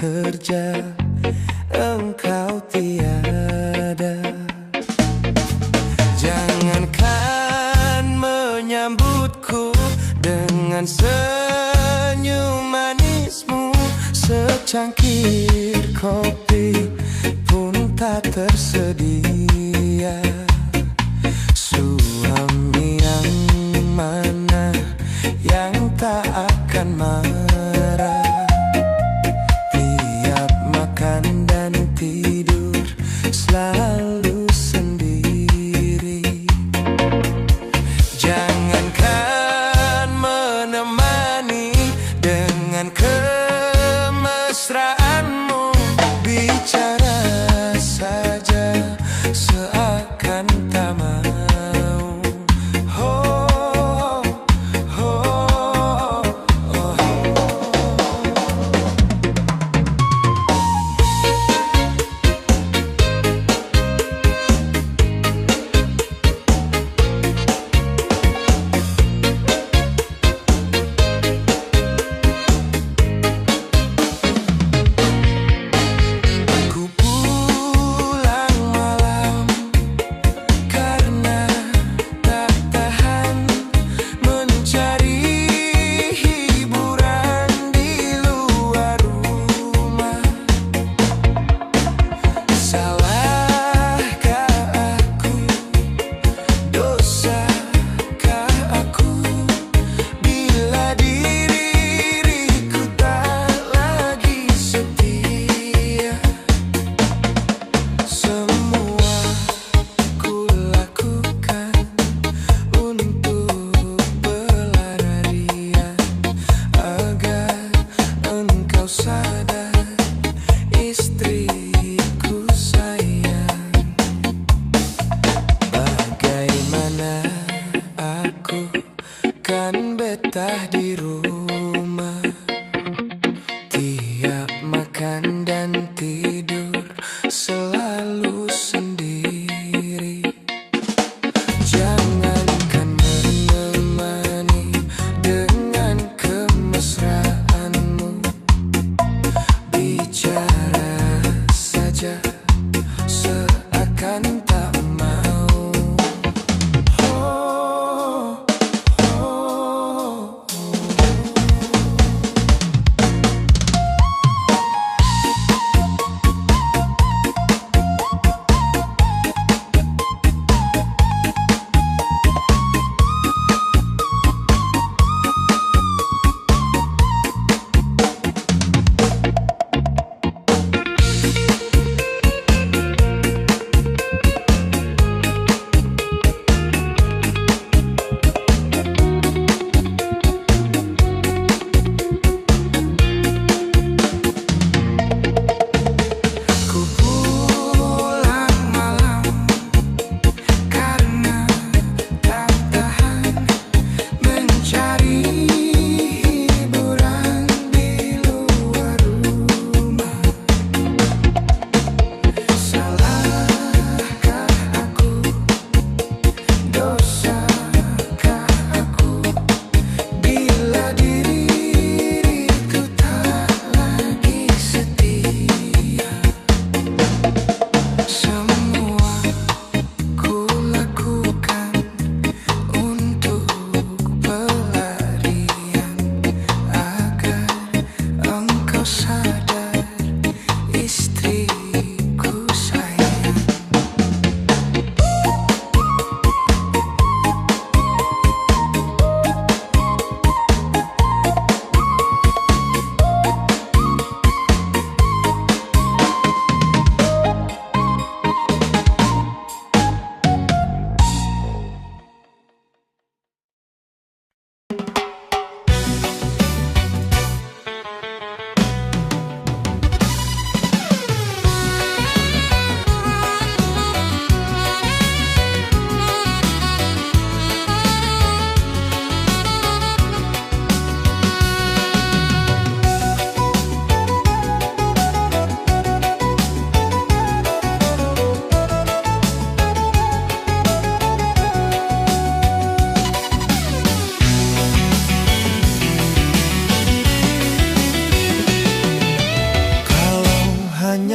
kerja engkau tiada. Jangankan menyambutku dengan senyum manismu, secangkir kopi pun tak tersedia. Suami yang mana yang tak akan marah, tiap makan dan tidur selalu sendiri. Jangankan menemani dengan kemesraanmu, bicara saja seakan tak mau. Kan betah di rumah, tiap makan dan tidur selalu sendiri. Jangankan menemani dengan kemesraanmu, bicara saja seakan tak mau.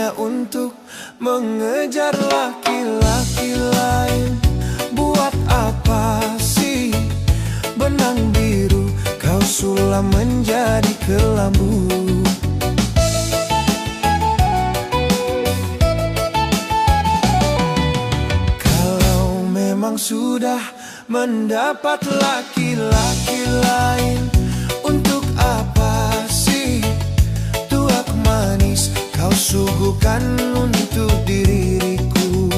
hanya untuk mengejar laki-laki lain. Buat apa sih benang biru kau sulam menjadi kelambu? Kalau memang sudah mendapat laki-laki lain, untuk apa sih tuak manis kau suguhkan untuk diriku?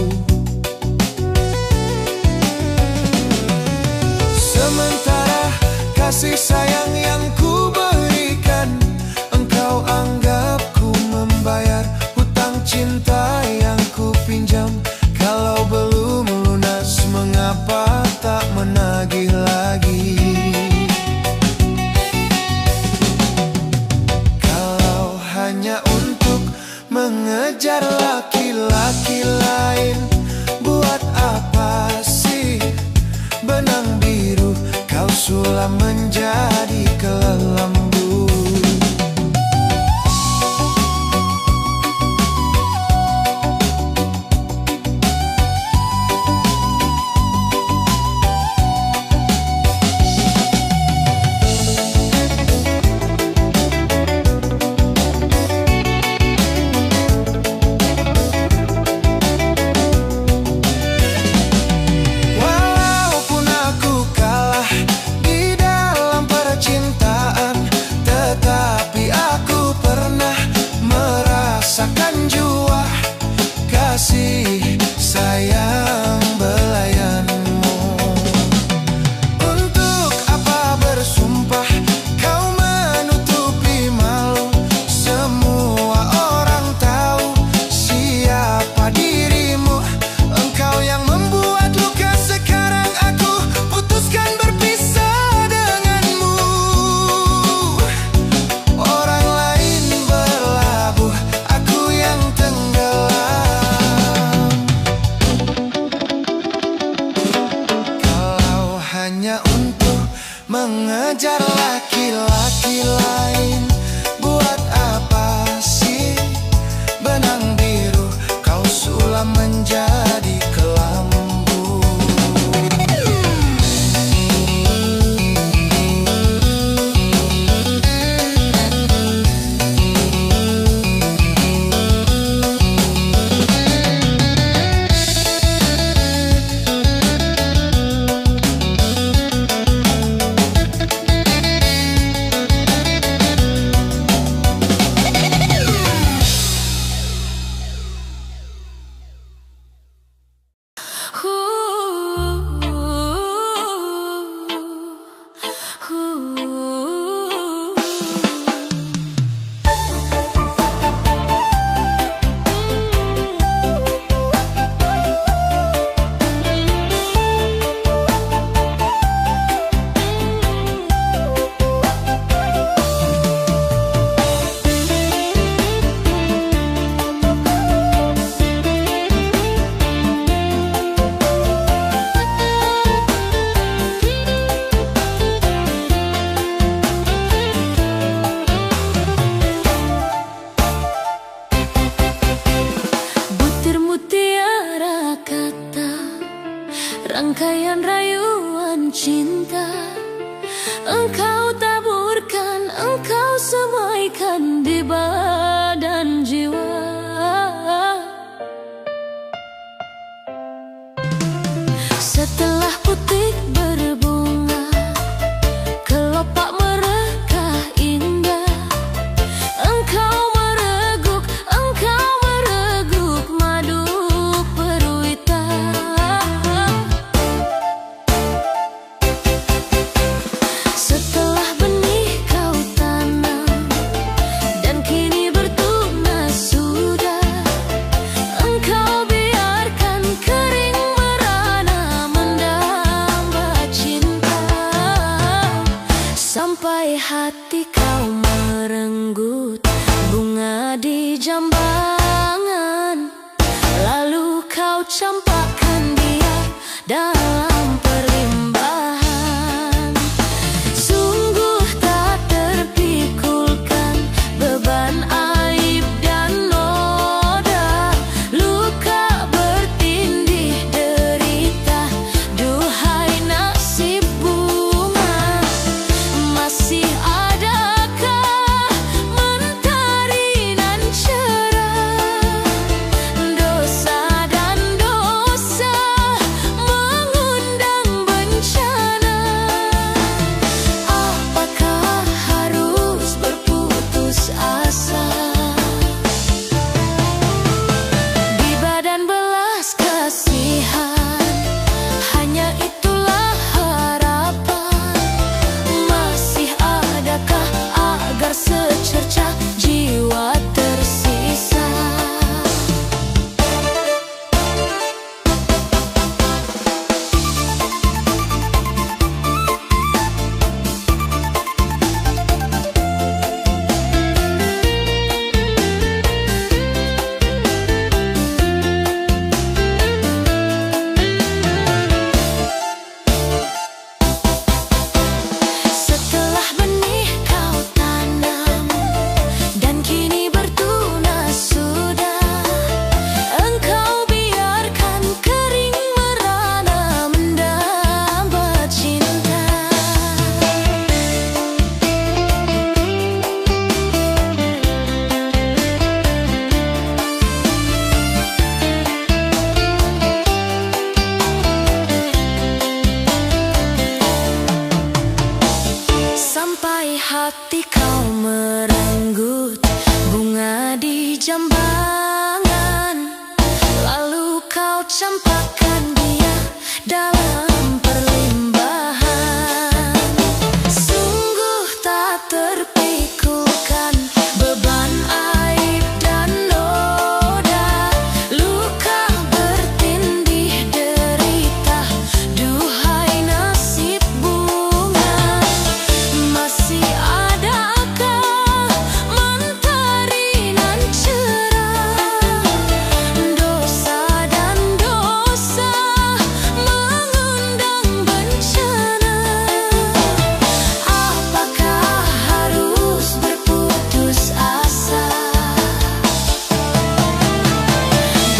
Sementara kasih sayang yang ku berikan, engkau anggap ku membayar hutang cinta yang ku pinjam. Kalau belum lunas, mengapa tak menagih lagi? Kalau hanya untuk mengejar laki-laki lain, buat apa sih benang biru kau sulam menjadi kelambu? Kasih sayang belayanmu. Untuk apa bersumpah kau menutupi malu? Semua orang tahu siapa dirimu. Engkau yang membuat luka, sekarang aku putuskan berpisah denganmu. Orang lain berlabuh, aku yang tenggelam. Hanya untuk mengejar laki-laki lain, buat apa sih benang biru kau sulam menjadi kelambu? Rangkaian rayuan cinta engkau taburkan, engkau semaikan di badan jiwa. Setelah putik berbunga, kelopak merekah indah, engkau mereguk madu peruita. Setelah benih kau tanam dan kini bertunas sudah, engkau biarkan kering merana mendamba cinta. Sampai hati kau merenggut bunga di jambangan, lalu kau campakkan dia dalam perlimbahan. Sungguh tak terpikulkan beban aib dan noda. Jambangan, lalu kau campakkan dia dalam perlimbahan. Sungguh tak terpikulkan beban aib dan noda, luka bertindih derita, duhai nasib bunga. Masih adakah mentari nan cerah, dosa dan dosa mengundang bencana. Apakah harus berputus asa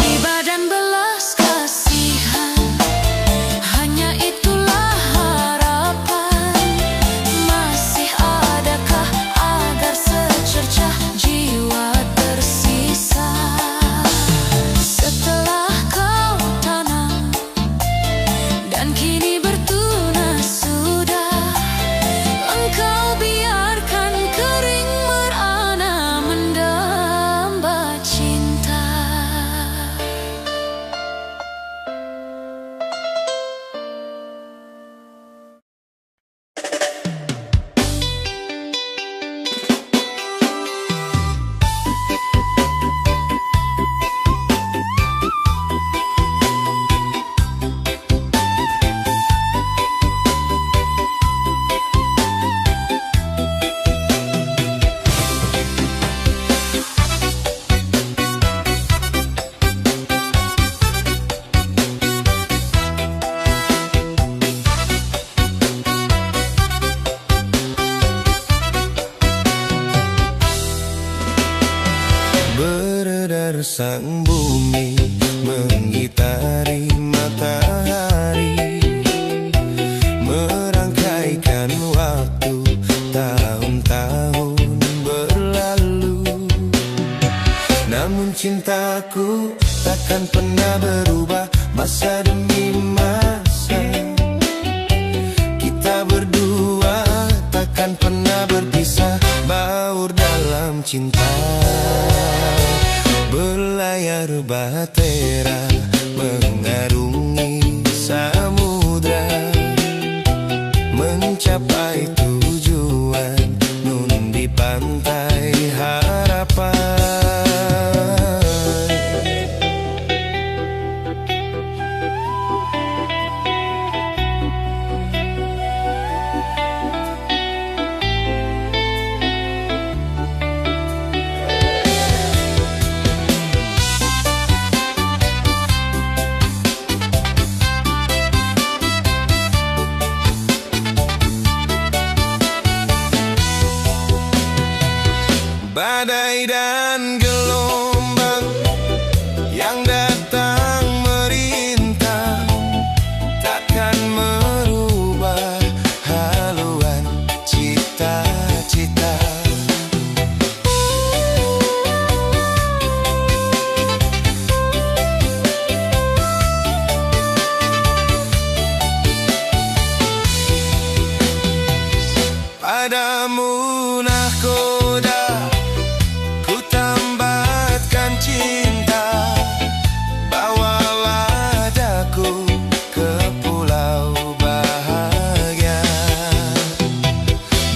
di badan belas kasihan? Hanya itulah harapan. Masih adakah agar secercah jiwa tersisa? Setelah kau tanam dan kini bertunas sudah, engkau biarkan kering merana mendamba cinta. Beredar sang bumi mengitari matahari, merangkaikan waktu tahun-tahun berlalu. Namun cintaku takkan pernah berubah, masa demi masa. Kita berdua takkan pernah berpisah, baur dalam cinta. Berlayar bahtera mengarungi samudra, mencapai tujuan nun di pantai harapan. Badai dan gelombang yang datang merintang takkan merubah haluan cita-cita. Padamu nahkoda ku tambatkan cinta, bawalah daku ke pulau bahagia.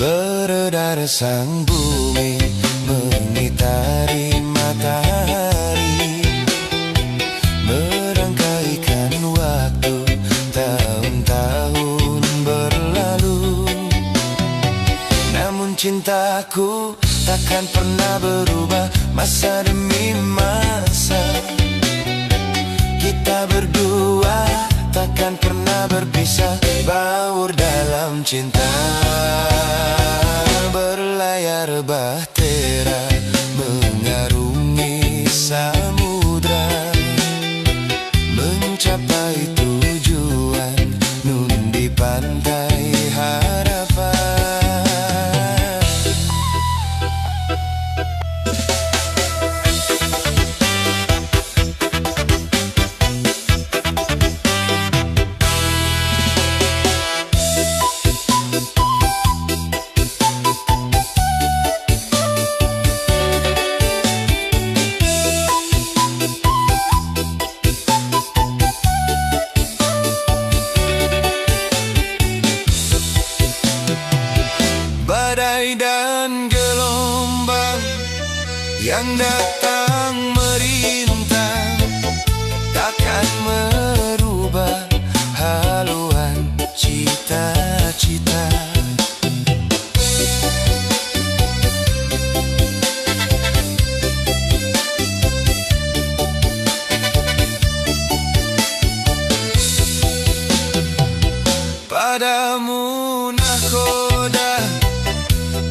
Beredar sang bumi mengitari matahari, merangkaikan waktu tahun-tahun berlalu. Namun cintaku takkan pernah berubah, masa demi masa. Kita berdua takkan pernah berpisah, baur dalam cinta. Berlayar bahtera mengarungi samudra, mencapai tujuan nun di pantai harapan. Hujan datang merintang, takkan merubah haluan cita-cita. Padamu nahkoda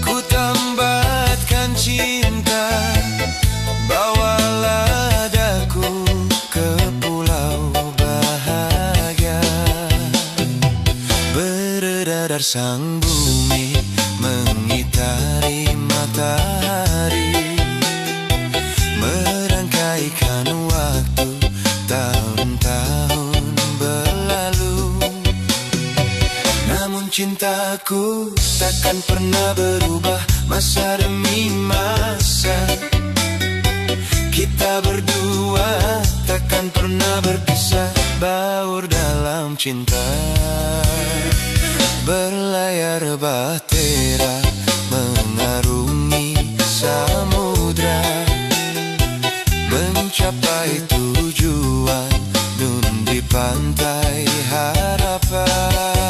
ku tambatkan cinta, bawalah daku ke pulau bahagia. Beredar sang bumi mengitari matahari, merangkaikan waktu tahun-tahun berlalu. Namun cintaku takkan pernah berubah masa demi masa. Kita berdua takkan pernah berpisah, baur dalam cinta. Berlayar bahtera mengarungi samudra, mencapai tujuan nun di pantai harapan.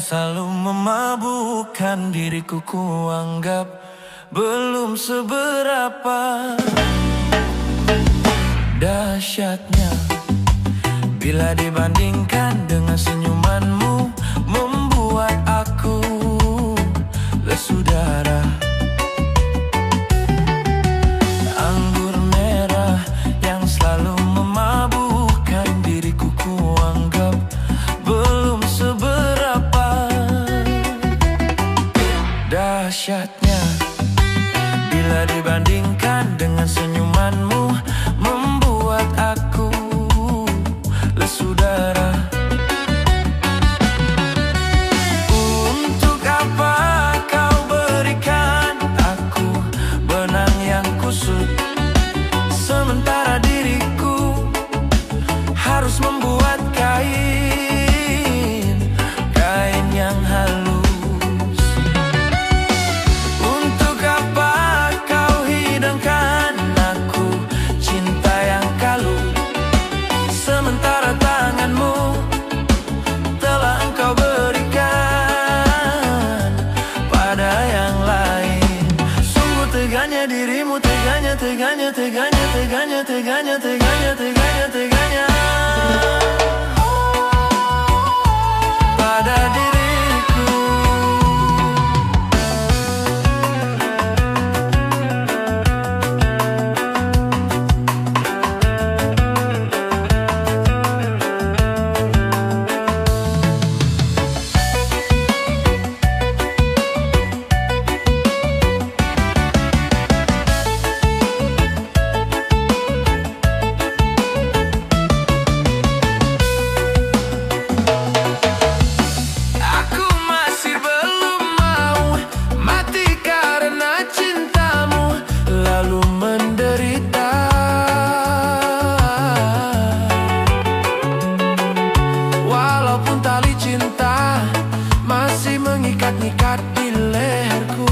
Selalu memabukkan diriku, kuanggap belum seberapa dahsyatnya bila dibandingkan dengan senyumanmu, membuat aku lesu darah. Anggur merah yang selalu memabukkan diriku, kuanggap belum seberapa dahsyatnya bila dibandingkan dengan senyumanmu, membuat aku lesu darah. Untuk apa kau berikan aku benang yang kusut, sementara diriku harus membuat kain yang halus. Dirimu teganya, teganya, teganya, teganya, teganya, teganya, teganya, teganya pada diriku. Mengikat-ikat di leherku.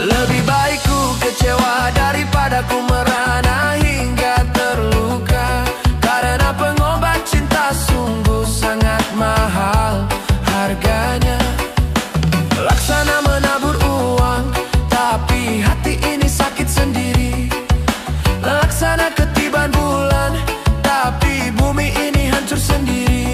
Lebih baik ku kecewa daripada ku merana hingga terluka, karena pengobat cinta sungguh sangat mahal harganya. Laksana menabur uang, tapi hati ini sakit sendiri. Laksana ketiban bulan, tapi bumi ini hancur sendiri.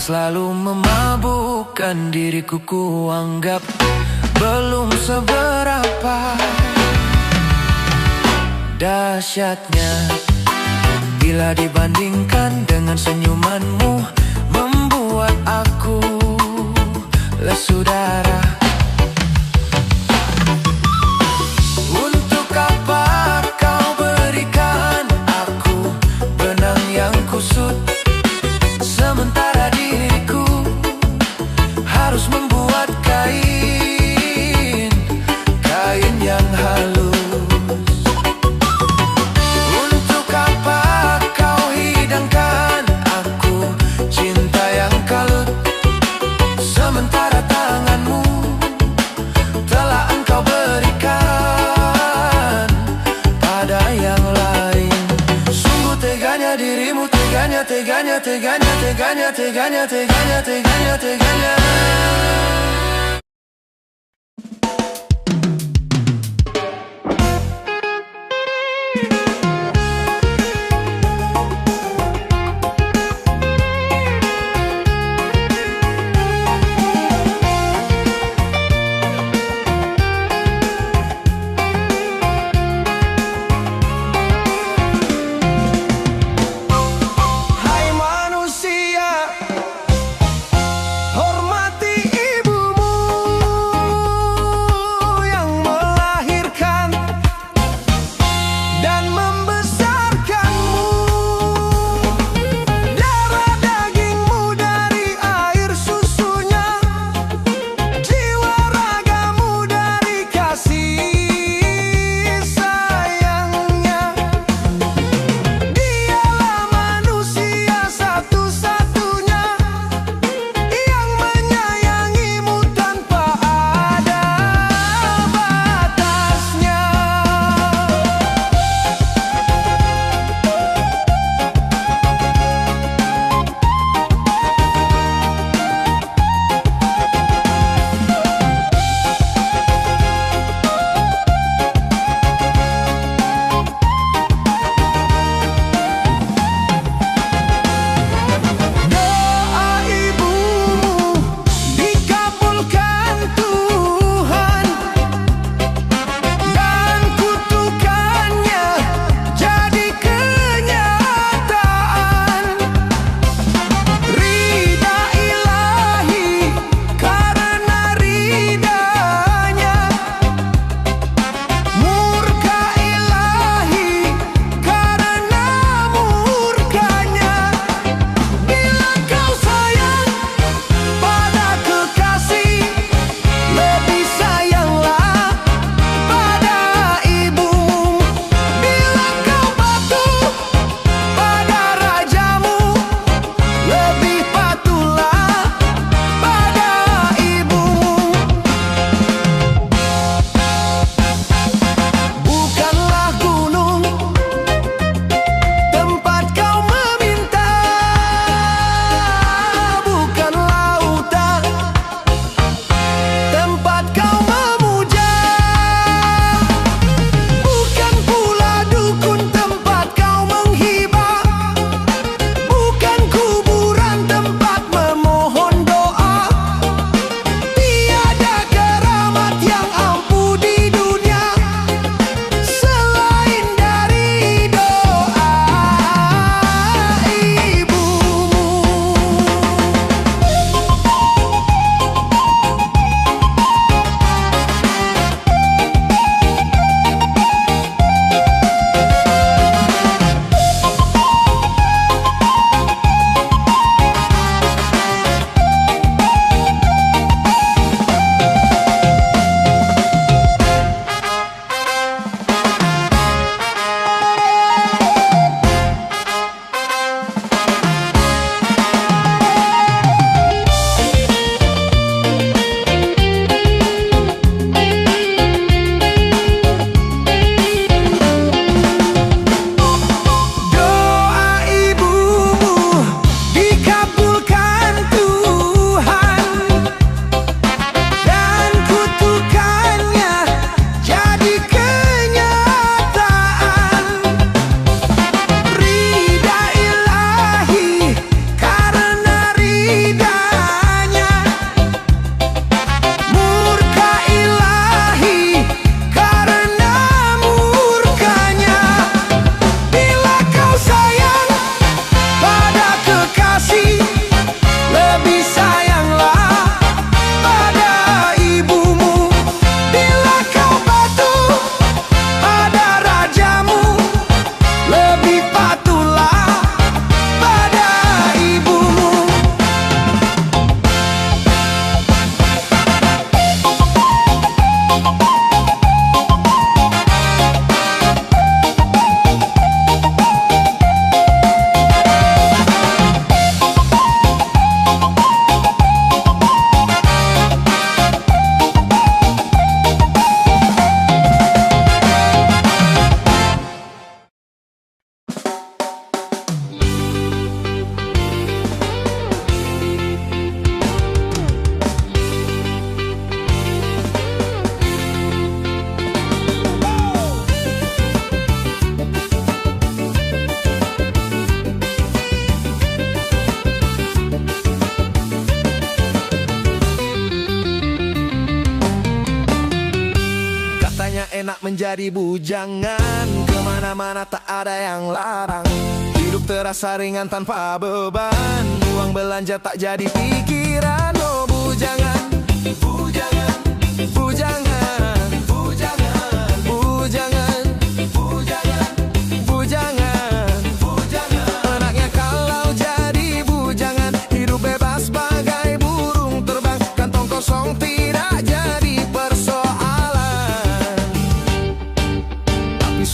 selalu memabukkan diriku, kuanggap belum seberapa dahsyatnya bila dibandingkan dengan senyumanmu, membuat aku lesu darah. Untuk apa kau berikan aku benang yang kusut, sementara diriku harus membuat kain yang halus. Untuk apa kau hidangkan aku cinta yang kalut, sementara tanganmu telah engkau berikan pada yang lain. Sungguh teganya dirimu, teganya, teganya, teganya, teganya, teganya, teganya, teganya, teganya. Hai manusia, hormati Enak menjadi bujangan, kemana-mana tak ada yang larang. Hidup terasa ringan tanpa beban, uang belanja tak jadi pikiran. Oh bujangan, bujangan, bujangan, bujangan, bujangan, bujangan, bujangan, bujangan. Enaknya kalau jadi bujangan, hidup bebas bagai burung terbang, kantong kosong tidak jadi persoalan.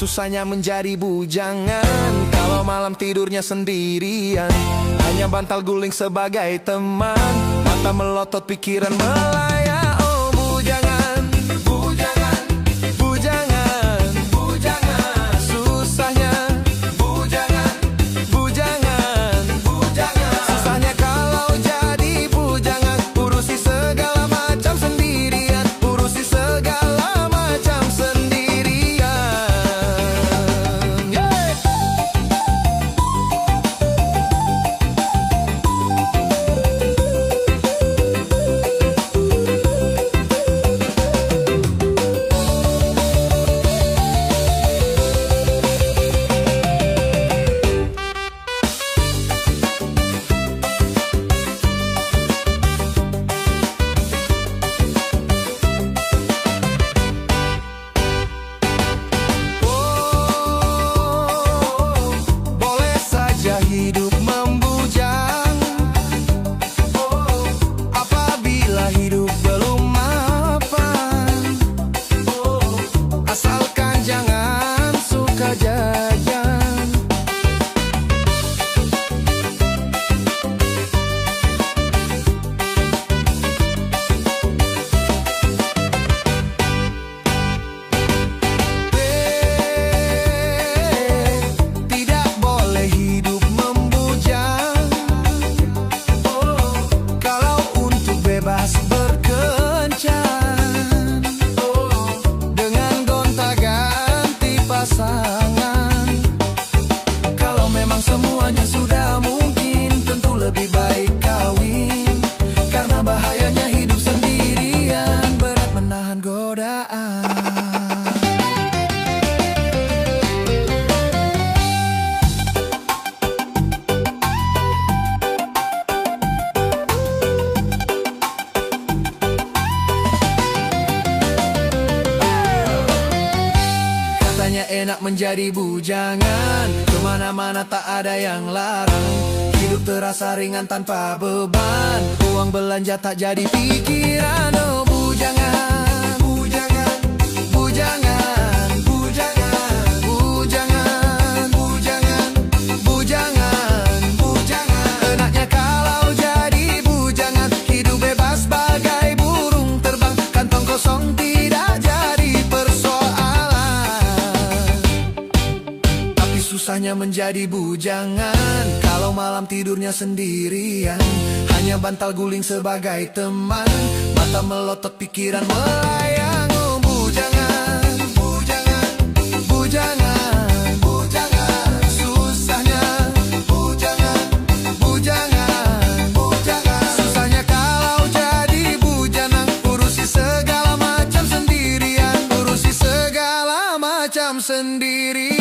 Susahnya menjadi bujangan kalau malam tidurnya sendirian, hanya bantal guling sebagai teman, mata melotot pikiran melayang. Oh bujangan, bujangan, bujangan, bujangan. Susahnya bujangan, bujangan, bujangan. Susahnya kalau jadi bujangan, urusi segala macam sendirian, urusi segala macam sendirian. Hidup membujang, oh, apabila hidup belum mapan, oh, asalkan jangan suka jajan. Tidak boleh hidup bebas berkencan, oh, dengan gonta-ganti pasangan. Kalau memang semuanya sudah mungkin, tentu lebih baik kawin, karena bahayanya hidup sendirian, berat menahan godaan. Enak menjadi bujangan, kemana-mana tak ada yang larang. Hidup terasa ringan tanpa beban, uang belanja tak jadi pikiran. Oh bujangan, bujangan, bujangan, bujangan, bujangan, bujangan, bujangan, bujangan. Enaknya kalau jadi bujangan, hidup bebas bagai burung terbang, kantong kosong tidak jadi persoalan. Susahnya menjadi bujangan kalau malam tidurnya sendirian, hanya bantal guling sebagai teman, mata melotot pikiran melayang. Oh bujangan, bujangan, bujangan, bujangan. Susahnya bujangan, bujangan, bujangan. Susahnya kalau jadi bujangan, urusi segala macam sendirian, urusi segala macam sendirian.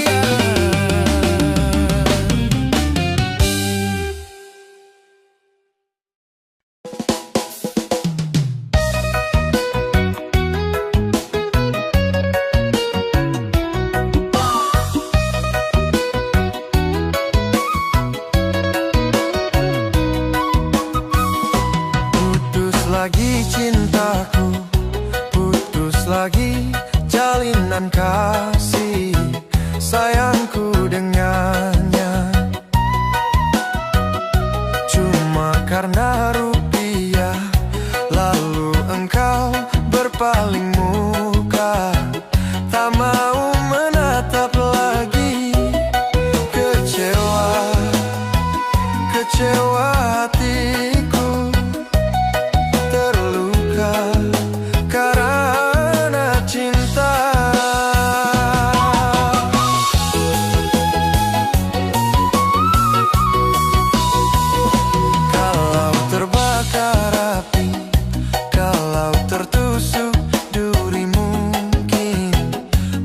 Lagi cintaku, putus lagi berpaling muka, tak mau menatap lagi. Kecewa, kecewa hatiku, terluka karena cinta. Kalau terbakar api, kalau tertusuk duri, mungkin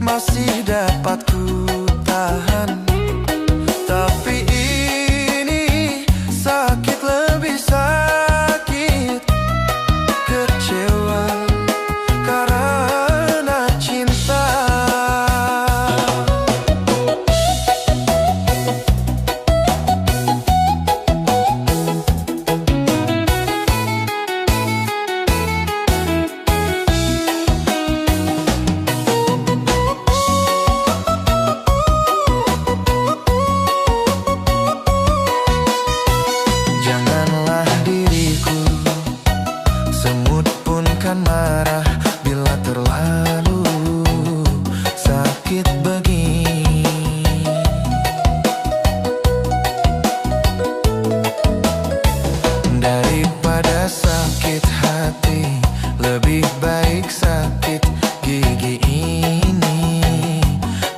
masih dapat ku tahan. Tapi ini sakit, lebih sakit. Kecewa karena cinta. Janganlah diriku, semut pun kan marah bila terlalu sakit begini. Daripada sakit hati, lebih baik sakit gigi ini.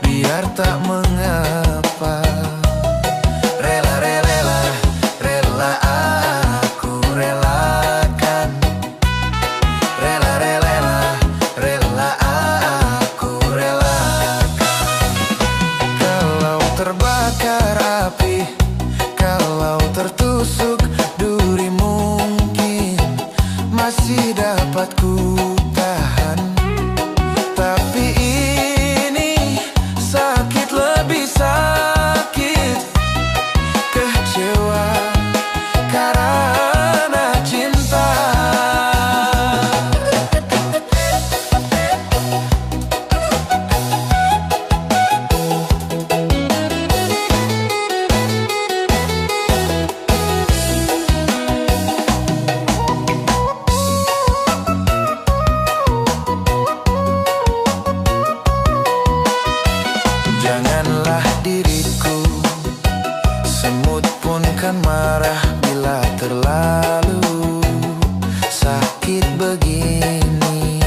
Biar tak mengapa, rela, rela, rela, aku relakan. Rela, rela, rela, aku relakan. Kalau terbakar api, kalau tertusuk duri, mungkin masih dapat ku tahan. Tapi ini sakit, lebih sakit. Kecewa karena cinta. Janganlah diriku, semut pun kan marah bila terlalu sakit begini.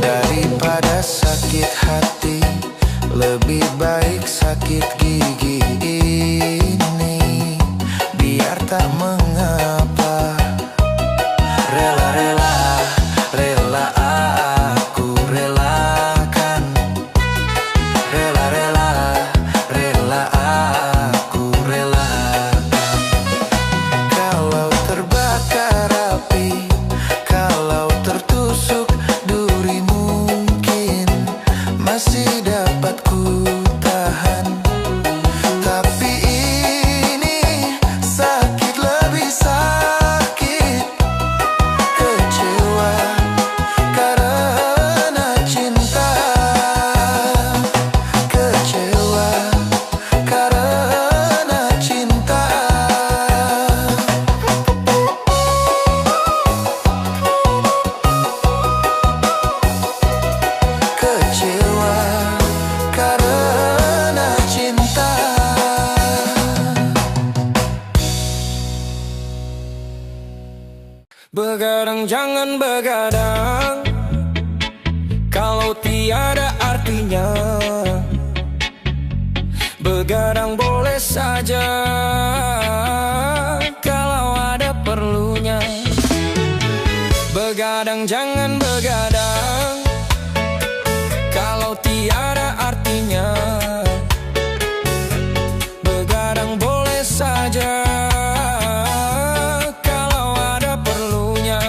Daripada sakit hati, lebih baik sakit gigi ini. Biar tak mengapa, rela, rela, rela, aku relakan. Rela, rela, rela, aku relakan. Kalau terbakar api, kalau tertusuk duri, mungkin masih dapat ku tahan. Tapi ini sakit, lebih sakit. Kecewa karena cinta. Kecewa karena cinta. Kecewa karena cinta. Begadang jangan begadang, kalau tiada artinya. Begadang boleh saja, kalau ada perlunya. Begadang jangan begadang, kalau tiada artinya. Begadang boleh saja, kalau ada perlunya.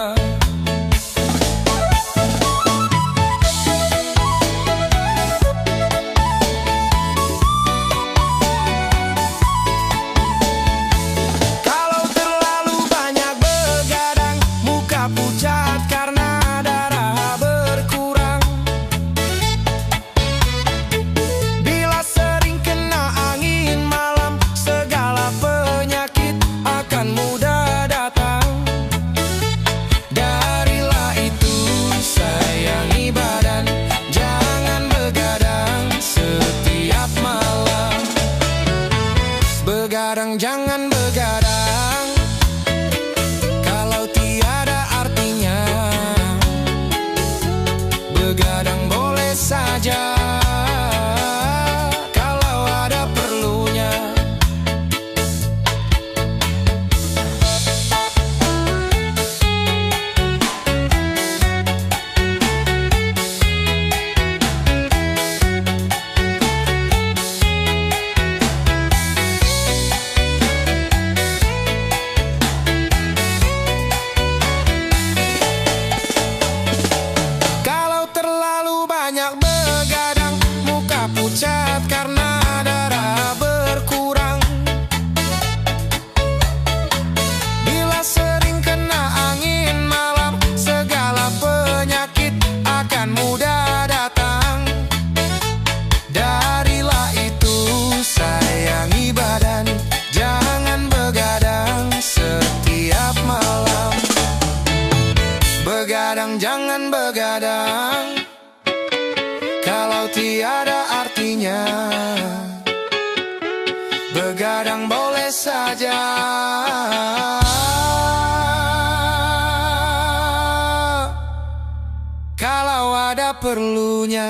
ada perlunya.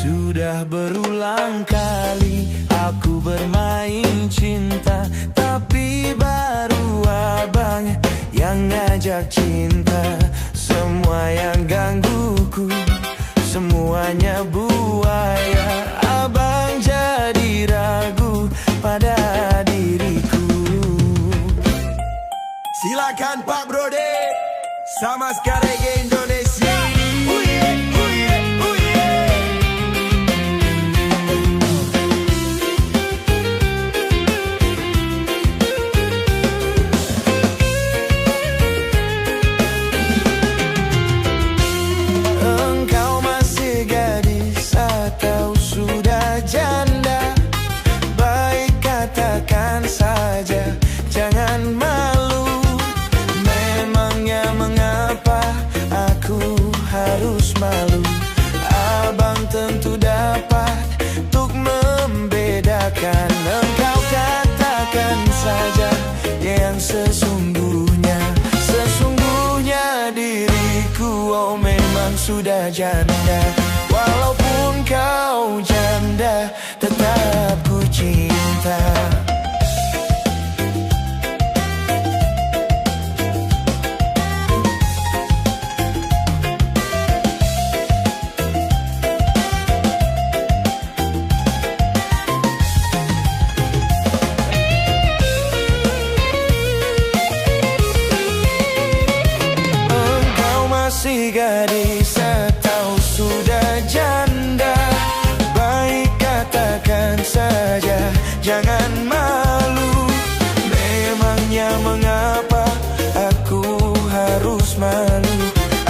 Sudah berulang kali aku bermain cinta, tapi baru abang yang ngajak cinta. Semua yang gangguku, semuanya buaya. Abang jadi ragu pada diriku. Silakan Pak Brode, sama sekali ke Indonesia. Jangan malu, memangnya mengapa aku harus malu? Abang tentu dapat untuk membedakan. Engkau katakan saja yang sesungguhnya. Sesungguhnya diriku oh memang sudah janda. Walaupun kau janda, tetap ku cinta. masih gadis atau sudah janda? Baik katakan saja, jangan malu. Memangnya mengapa aku harus malu?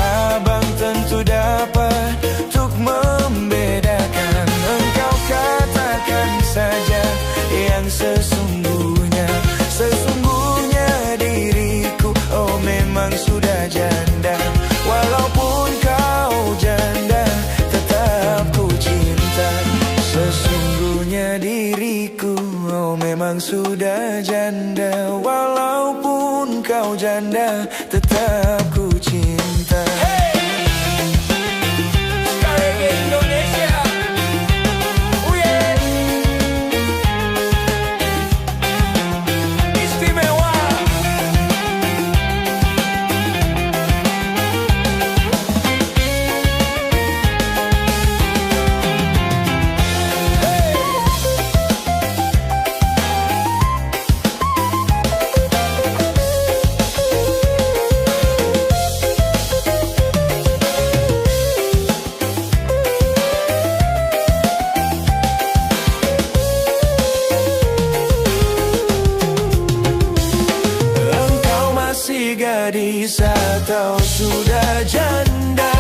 Abang tentu dapat untuk membedakan. Engkau katakan saja yang sesungguhnya. Sesungguhnya diriku oh memang sudah janda. Walaupun kau janda, tetap ku cinta. Sesungguhnya diriku oh memang sudah janda. Walaupun kau janda, tetap ku cinta. Gadis atau sudah janda,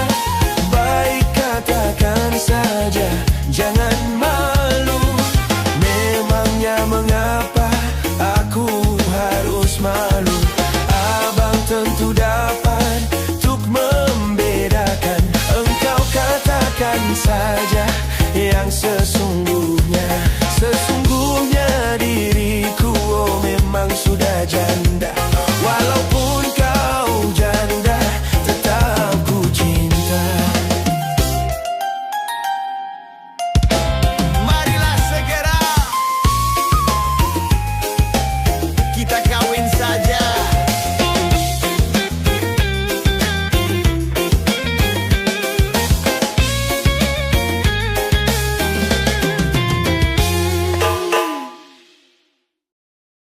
baik katakan saja, jangan malu. Memangnya mengapa aku harus malu? Abang tentu dapat untuk membedakan. Engkau katakan saja yang sesungguhnya. Sesungguhnya diriku oh memang sudah janda.